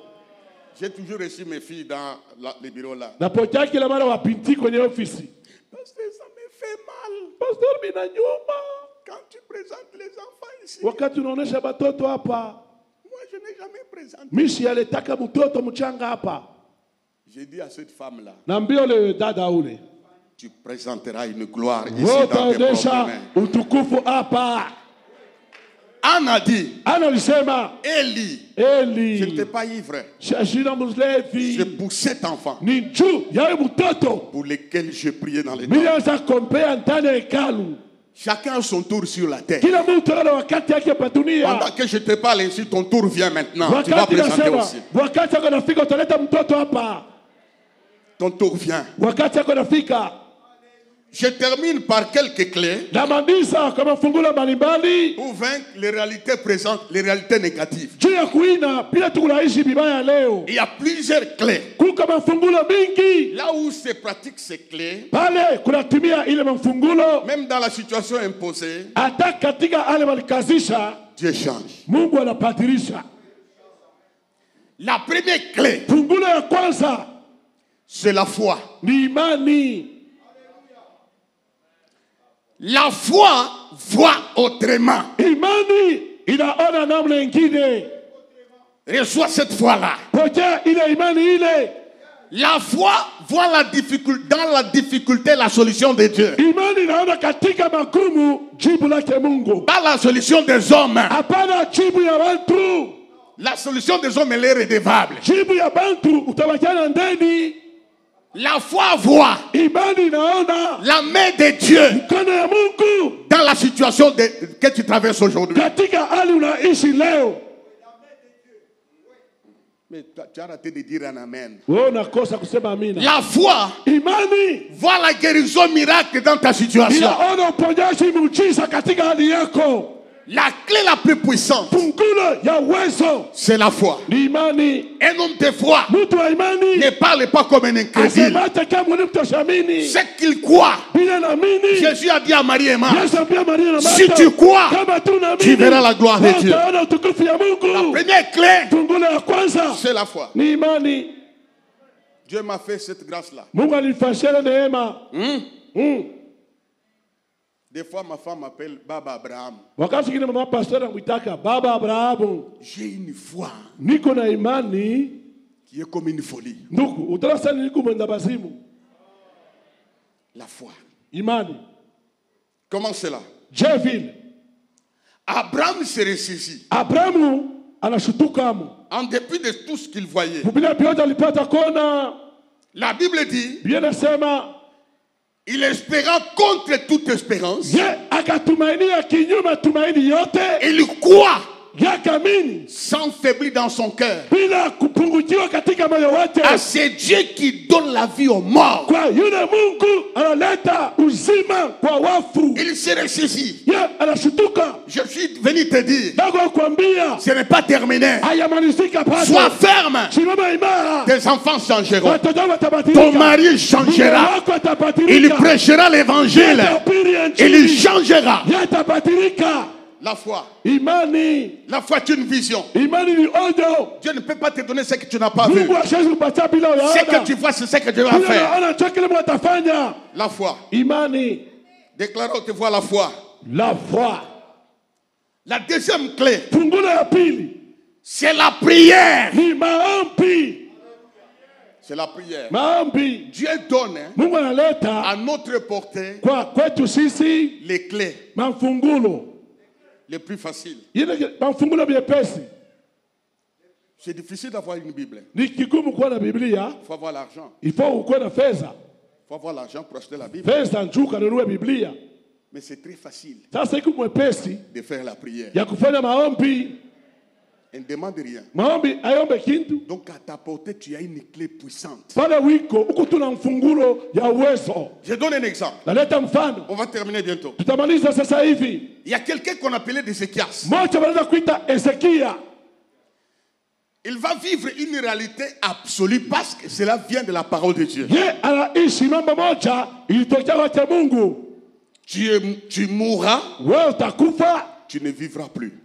J'ai toujours reçu mes filles dans les bureaux là. Napokea kila mara wapinti kwenye ofisi. Pasteur, ça me fait mal. Pasteur, mina nyuma. Quand tu présentes les enfants ici. Wakati unaonesha batoto hapa. Moi, je n'ai jamais présenté. Mishi alitaka mtoto mchanga hapa. J'ai dit à cette femme là. Naambia le dada ule. Tu présenteras une gloire ici dans tes propres mains. Utukufu hapa. Anna dit, Eli, je n'étais pas ivre. C'est pour cet enfant pour lequel je priais dans les temps. Chacun a son tour sur la terre. Pendant que je te parle ainsi, ton tour vient maintenant. Tu vas présenter aussi. Ton tour vient. Je termine par quelques clés pour vaincre les réalités présentes, les réalités négatives. Il y a plusieurs clés. Là où se pratiquent ces clés, même dans la situation imposée, Dieu change. La première clé, c'est la foi. La foi voit autrement. Reçois cette foi-là. La foi voit dans la difficulté la solution de Dieu. Pas la solution des hommes. La solution des hommes, elle est redevable. La foi voit la main de Dieu dans la situation que tu traverses aujourd'hui. Mais tu as raté de dire un amen. La foi voit la guérison miracle dans ta situation. La clé la plus puissante, c'est la foi. Un homme de foi ne parle pas comme un incrédule. C'est qu'il croit. Jésus a dit à Marie et Marthe, si tu crois, tu verras la gloire de Dieu. La première clé, c'est la foi. Dieu m'a fait cette grâce-là. Des fois, ma femme m'appelle Baba Abraham. J'ai une foi qui est comme une folie. La foi. Comment cela? Abraham s'est ressaisi. En dépit de tout ce qu'il voyait. La Bible dit, il espéra contre toute espérance. Il croit sans faiblir dans son cœur à ce Dieu qui donne la vie aux morts. Il s'est ressaisi. Je suis venu te dire, ce n'est pas terminé. Sois ferme. Tes enfants changeront. Ton mari changera. Il prêchera l'évangile. Il changera. La foi. La foi est une vision. Dieu ne peut pas te donner ce que tu n'as pas vu. Ce que tu vois, c'est ce que Dieu va faire. La foi. Déclarons que tu vois la foi. La foi. La deuxième clé, c'est la prière. C'est la prière. Dieu donne à notre portée les clés les plus faciles. C'est difficile d'avoir une Bible. Il faut avoir l'argent. Il faut avoir l'argent pour acheter la Bible. Mais c'est très facile de faire la prière. Elle ne demande rien. Donc à ta portée, tu as une clé puissante. Je donne un exemple. On va terminer bientôt. Il y a quelqu'un qu'on appelait Ézéchias. Il va vivre une réalité absolue parce que cela vient de la parole de Dieu. Tu mourras, tu ne vivras plus.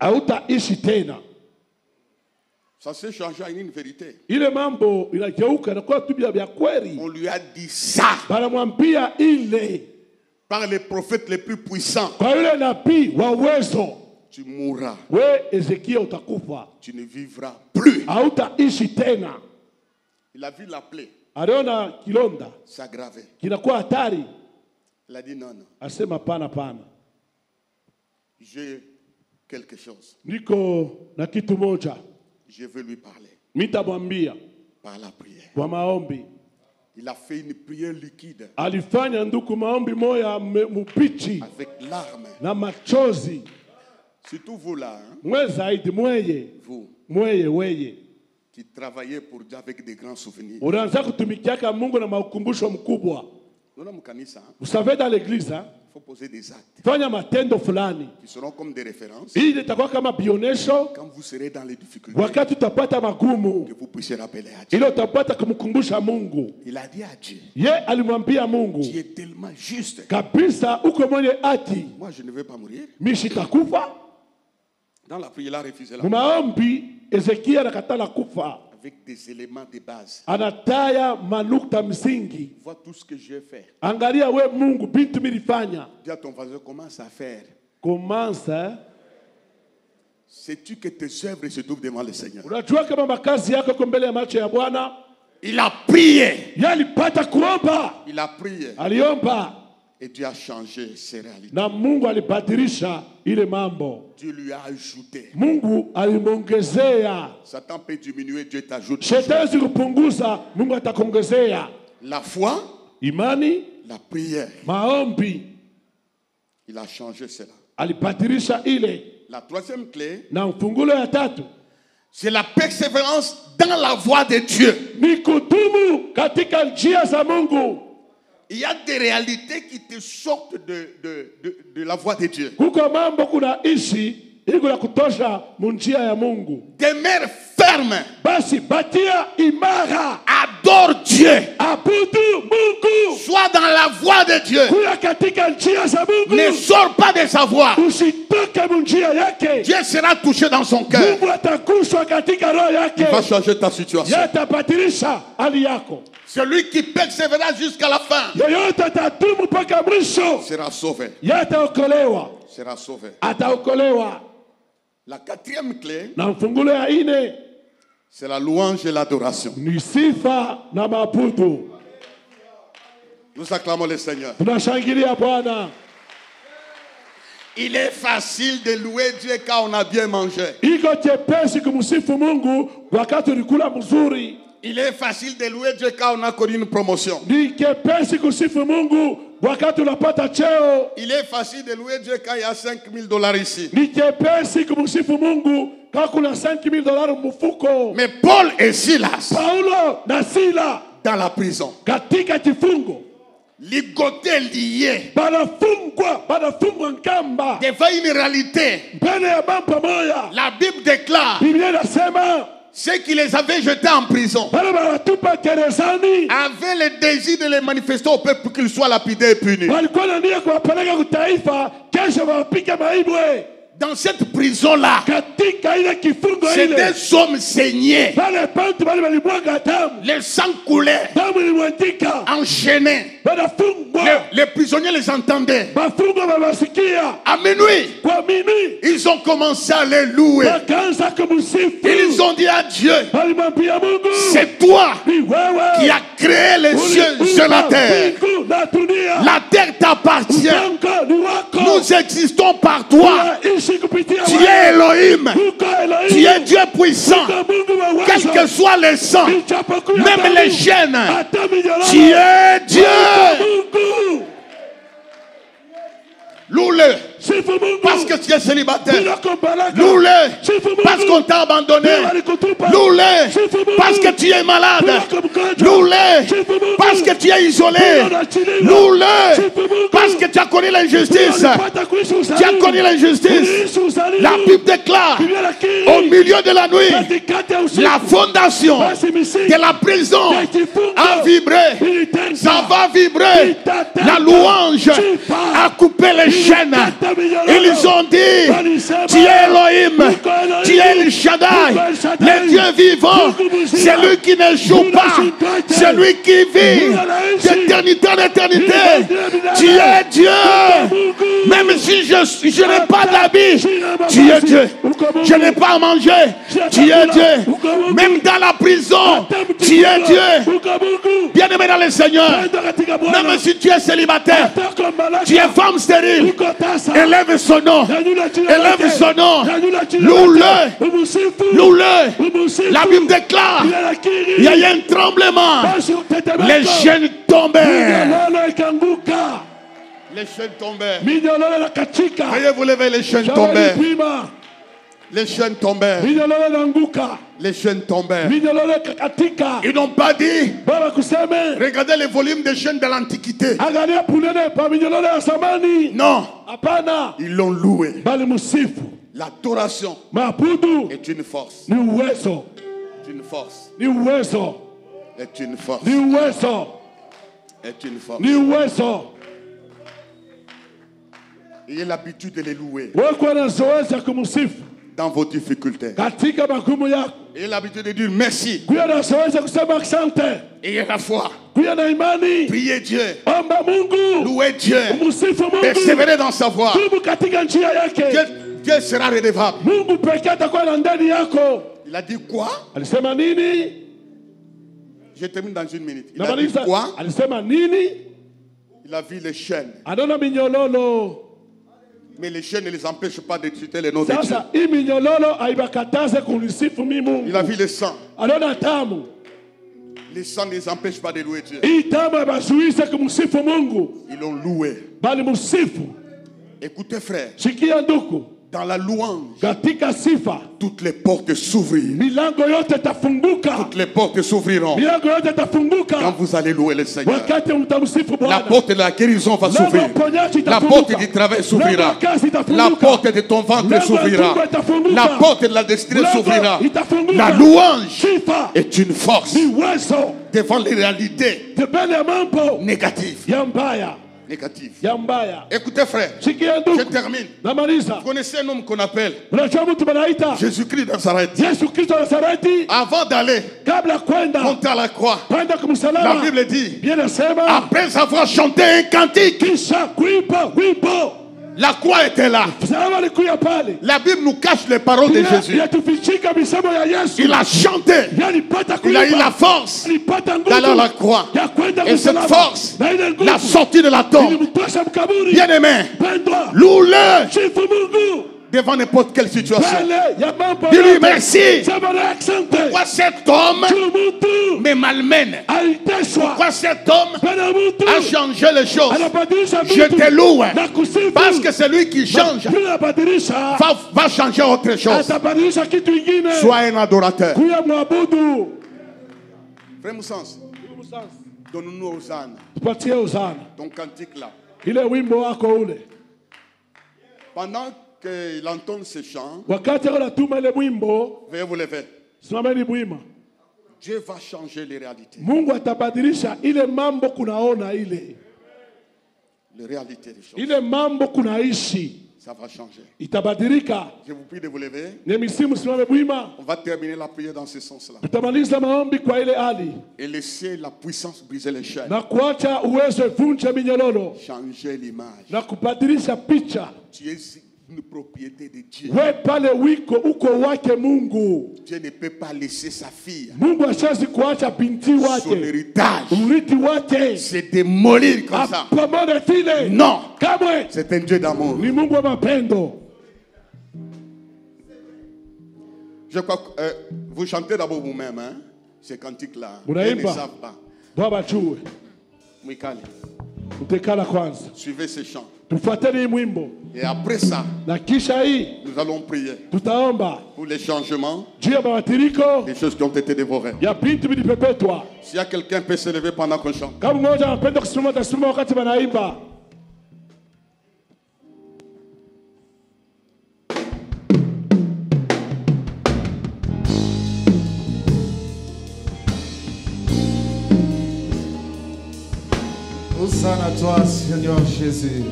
Ça s'est changé à une vérité. On lui a dit ça par les prophètes les plus puissants. Tu mourras. Tu ne vivras plus. Il a vu la plaie s'aggraver. Il a dit non, non. J'ai quelque chose. Je veux lui parler. Par la prière. Il a fait une prière liquide. Avec larmes. Surtout vous là. Hein? Vous. Qui travaillez pour Dieu avec des grands souvenirs. Vous savez, dans l'église, hein? Il faut poser des actes qui seront comme des références. Quand vous serez dans les difficultés, que vous puissiez rappeler à Dieu. Il a dit à Dieu, tu es tellement juste. Moi je ne veux pas mourir. Dans la prière, il a refusé la mort. Avec des éléments de base. Vois tout ce que j'ai fait. Dis à ton voisin, commence à faire. Sais-tu que tes œuvres se trouvent devant le Seigneur? Il a prié. Il a prié. Et Dieu a changé ses réalités. Dieu lui a ajouté. Satan peut diminuer, Dieu t'ajoute. La foi, la prière. Il a changé cela. La troisième clé, c'est la persévérance dans la voie de Dieu. Il y a des réalités qui te sortent de la voie de Dieu. Demeure ferme. Adore Dieu. Sois dans la voie de Dieu. Ne sors pas de sa voie. Dieu sera touché dans son cœur. Il va changer ta situation. Celui qui persévérera jusqu'à la fin sera sauvé. Sera sauvé. La quatrième clé, c'est la louange et l'adoration. Nous acclamons le Seigneur. Il est facile de louer Dieu quand on a bien mangé. Il est facile de louer Dieu quand on a connu une promotion. Il est facile de louer Dieu quand il y a $5,000 ici. Mais Paul et Silas, dans la prison, ligotés, liés, devant une réalité, la Bible déclare, ceux qui les avaient jetés en prison avaient le désir de les manifester au peuple pour qu'ils soient lapidés et punis. Dans cette prison-là, c'est des hommes saignés. Le sang coulait, enchaînés. Les prisonniers les entendaient. À minuit, ils ont commencé à les louer. Ils ont dit à Dieu, c'est toi qui as créé les cieux et la terre. La terre t'appartient. Nous existons par toi. Tu es Elohim. Tu es Dieu puissant. Quel que soit le sang, même les gènes, tu es Dieu. Loue-le. parce que tu es célibataire. Loue-le parce qu'on t'a abandonné. Loue-le parce que tu es malade. Loue-le parce que tu es isolé. Loue-le parce que tu as connu l'injustice. Tu as connu l'injustice. La Bible déclare au milieu de la nuit, la fondation de la prison a vibré. Ça va vibrer. La louange a coupé les chaînes. Ils ont dit, tu es Elohim, tu es El Shaddai, le Dieu vivant, c'est lui qui ne joue pas, c'est lui qui vit d'éternité en éternité. Tu es Dieu. Même si je n'ai pas d'habit, tu es Dieu. Je n'ai pas à manger, tu es Dieu. Même dans la prison, tu es Dieu. Bien-aimé dans le Seigneur, même si tu es célibataire, tu es femme stérile, élève son nom. Élève son nom. Loue-le. Loue-le. La Bible déclare, il y a eu un tremblement. Les chaînes tombèrent. Les chaînes tombèrent. Veuillez vous lever, les chaînes tombèrent. Les chaînes tombèrent. Les chaînes tombèrent. Ils n'ont pas dit, regardez les volumes des chaînes de l'Antiquité. Non. Ils l'ont loué. L'adoration est une force. Est une force. Est une force. Est une force. Ayez l'habitude de les louer dans vos difficultés. Ayez l'habitude de dire merci. Ayez la foi. Priez Dieu. Louez Dieu. Persévérez dans sa voie. Dieu sera redevable. Il a dit quoi? Je termine dans une minute. Il a dit quoi? Il a vu les chaînes. Mais les chaînes ne les empêchent pas de citer les noms de Dieu. Il a vu le sang. Les sang ne les empêche pas de louer Dieu. Ils l'ont loué. Écoutez frère. Dans la louange, toutes les portes s'ouvriront. Toutes les portes s'ouvriront. Quand vous allez louer le Seigneur, la porte de la guérison va s'ouvrir. La porte du travail s'ouvrira. La porte de ton ventre s'ouvrira. La porte de la destinée s'ouvrira. La louange est une force devant les réalités négatives. Négatif. Écoutez frère, je termine. Vous connaissez un homme qu'on appelle Jésus-Christ de Nazareth. Avant d'aller monter à la croix, la Bible dit, après avoir chanté un cantique, la croix était là. La Bible nous cache les paroles de Jésus. Il a chanté. Il a eu la force d'aller à la croix. Et cette force l'a sorti de la tombe. Bien aimé, loue-le devant n'importe quelle situation. Dis-lui merci. Pourquoi cet homme me malmène? Pourquoi cet homme a changé les choses? Je te loue parce que celui qui change va changer autre chose. Sois un adorateur. Frère Moussens, donne-nous Hosanna. Ton cantique là. Pendant qu'il entend ce chant, veuillez vous lever. Dieu va changer les réalités. Les réalités des choses. Ça va changer. Je vous prie de vous lever. On va terminer la prière dans ce sens-là. Et laisser la puissance briser les chaînes. Changer l'image. Tu es une propriété de Dieu. Dieu ne peut pas laisser sa fille. Son héritage. C'est démolir comme ça. Non. C'est un Dieu d'amour. Je crois que vous chantez d'abord vous-même, hein, ces cantiques-là. Ils ne savent pas. Mwikali. Suivez ces chants. Et après ça, nous allons prier pour les changements, les choses qui ont été dévorées. S'il y a quelqu'un qui peut se lever pendant qu'on chante. Hosanna à toi, Seigneur Jésus.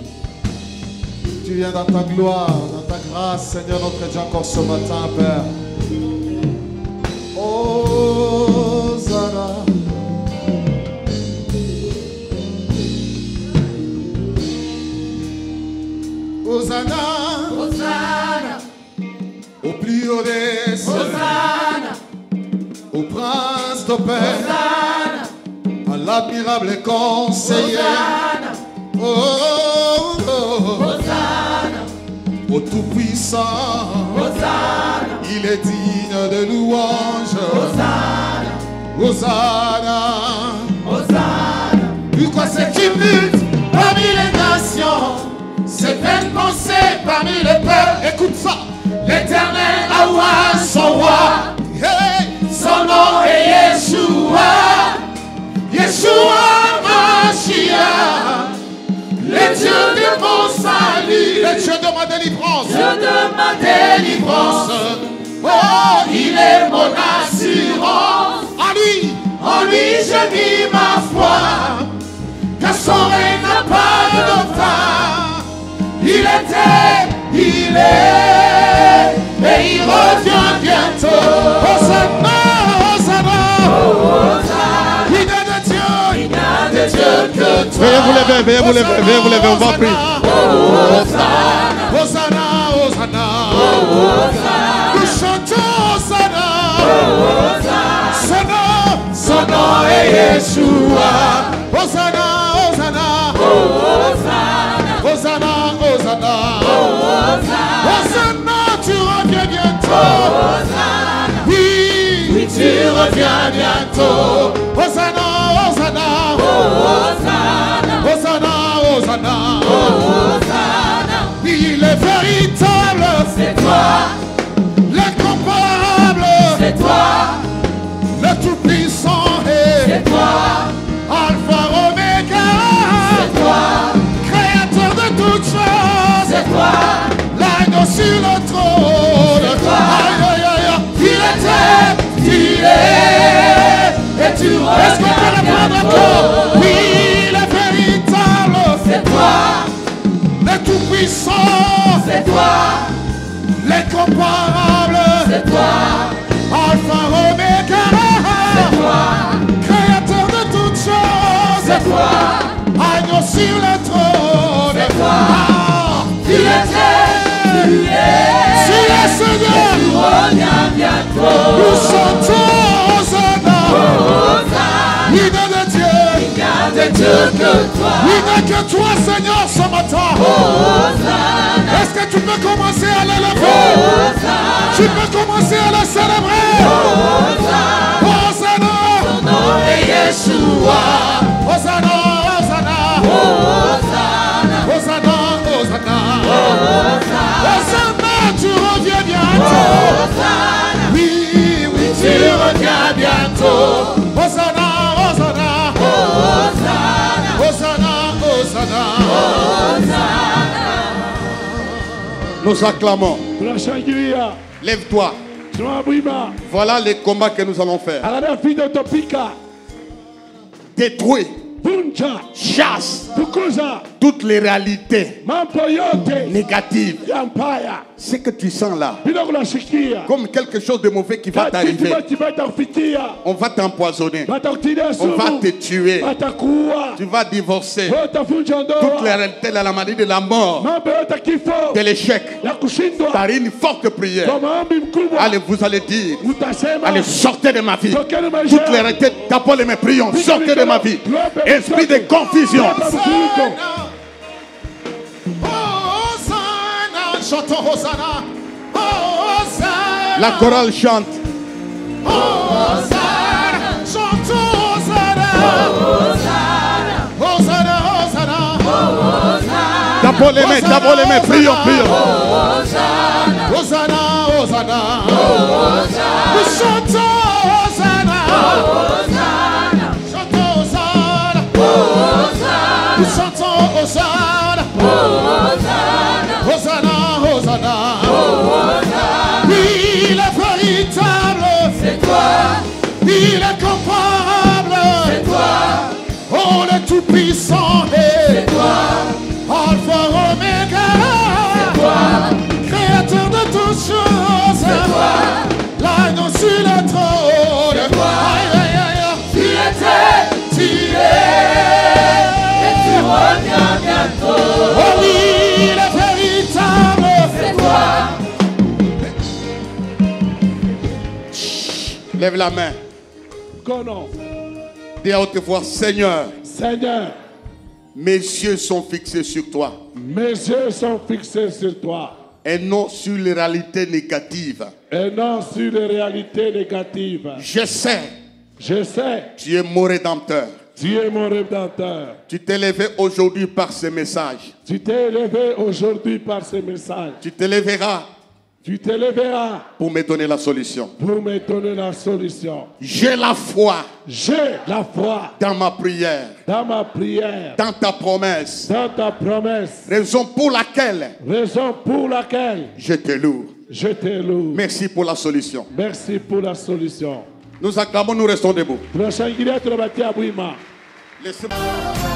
Tu viens dans ta gloire, dans ta grâce, Seigneur notre Dieu, encore ce matin, Père. Hosanna. Hosanna. Hosanna. Au plus haut des cieux. Hosanna. Au prince de paix. Hosanna. À l'admirable conseiller. Hosanna. Oh, oh, oh. Hosanna. Au tout-puissant. Hosanna. Il est digne de louange. Hosanna. Hosanna. Hosanna. Pourquoi c'est qui lutte parmi les nations, c'est peine pensée parmi les peuples. Écoute ça. L'Éternel a son roi. Hey. Son nom est Yeshua. Yeshua Mashiach. Le Dieu de mon salut. Le Dieu de ma délivrance. Dieu de ma délivrance. Oh, il est mon assurance. En lui j'ai mis ma foi. Car son règne n'a pas de fin. Il était, il est, et il revient bientôt. Hosanna, Hosanna, Hosanna. Il n'a de Dieu que toi. Veuillez vous lever, on va prier. Hosanna, Hosanna, Hosanna, Hosanna. Nous chantons Hosanna, Hosanna. Son nom est Yeshua. Hosanna, Hosanna, Hosanna, Hosanna, Hosanna, Hosanna. Tu reviens bientôt. Hosanna. Oui, tu reviens bientôt. Hosanna, Hosanna, Hosanna, Hosanna, Hosanna, Hosanna. Il est véritable. C'est toi. L'incomparable. C'est toi. Le tout-puissant est. C'est toi. Alpha Omega. C'est toi. Créateur de toutes choses. C'est toi. L'agneau sur le trône. C'est toi. Aïe, aïe, aïe. Il était, il est. Et tu reviens. Est-ce qu'on peut le prendre encore? Oui, il est véritable. C'est toi. Le tout-puissant. C'est toi. L'incomparable. C'est toi. Alpha Omega. C'est toi. Créateur de toutes choses. C'est toi. Agneau sur le trône. C'est toi. Ah, tu es, tu es Seigneur. Et tu reviens bientôt. Nous chantons Hosanna. Hosanna. Il n'est de Dieu. Il n'y a de Dieu que toi. Il n'est que toi, Seigneur, ce matin. Hosanna. Est-ce que tu peux commencer à l'élever? Hosanna. Tu peux commencer à le célébrer. Hosanna. Hosanna. Son nom est Yeshua. Hosanna, Hosanna. Hosanna. Hosanna, Hosanna. Hosanna. Hosanna, tu reviens bientôt. Hosanna. Oui, oui, tu reviens bientôt. Hosanna, Hosanna. Hosanna. Hosanna, Hosanna. Hosanna. Nous acclamons. Lève-toi. Voilà les combats que nous allons faire. Détruis, chasse toutes les réalités négatives. Ce que tu sens là, comme quelque chose de mauvais qui va t'arriver. On va t'empoisonner. On va te tuer. Tu vas divorcer. Toutes les réalités de la maladie, de la mort, de l'échec. Par une forte prière. Allez, vous allez dire, allez, sortez de ma vie. Toutes les réalités, d'abord mes prions, sortez de ma vie. Esprit de confusion. Chantons Hosanna. Hosanna. La chorale chante. Hosanna. Chantons Hosanna. Hosanna. Hosanna. Hosanna. D'abord les mains, prions, prions. Hosanna, Hosanna. Nous chantons Hosanna. Chantons Hosanna. Nous chantons Hosanna. Hosanna, Hosanna. Oui, il est véritable. C'est toi. Il est comparable. C'est toi. Oh, le tout-puissant est. C'est toi. Alpha Omega. C'est toi. Créateur de toutes choses. C'est toi. L'agneau sur le trône. C'est toi. Aïe, aïe, aïe. Tu étais, tu es, et tu reviens bientôt. Oh oui, il est véritable. C'est toi. Lève la main. Dis à haute voix, Seigneur. Seigneur. Mes yeux sont fixés sur toi. Mes yeux sont fixés sur toi. Et non sur les réalités négatives. Et non sur les réalités négatives. Je sais. Je sais. Tu es mon rédempteur. Tu es mon rédempteur. Tu t'es levé aujourd'hui par ce message. Tu t'es levé aujourd'hui par ce message. Tu te lèveras. Tu te lèveras pour me donner la solution. Pour me donner la solution. J'ai la foi. J'ai la foi. Dans ma prière. Dans ma prière. Dans ta promesse. Dans ta promesse. Raison pour laquelle. Raison pour laquelle. Je te loue. Je te loue. Merci pour la solution. Merci pour la solution. Nous acclamons, nous restons debout. Laissez-moi.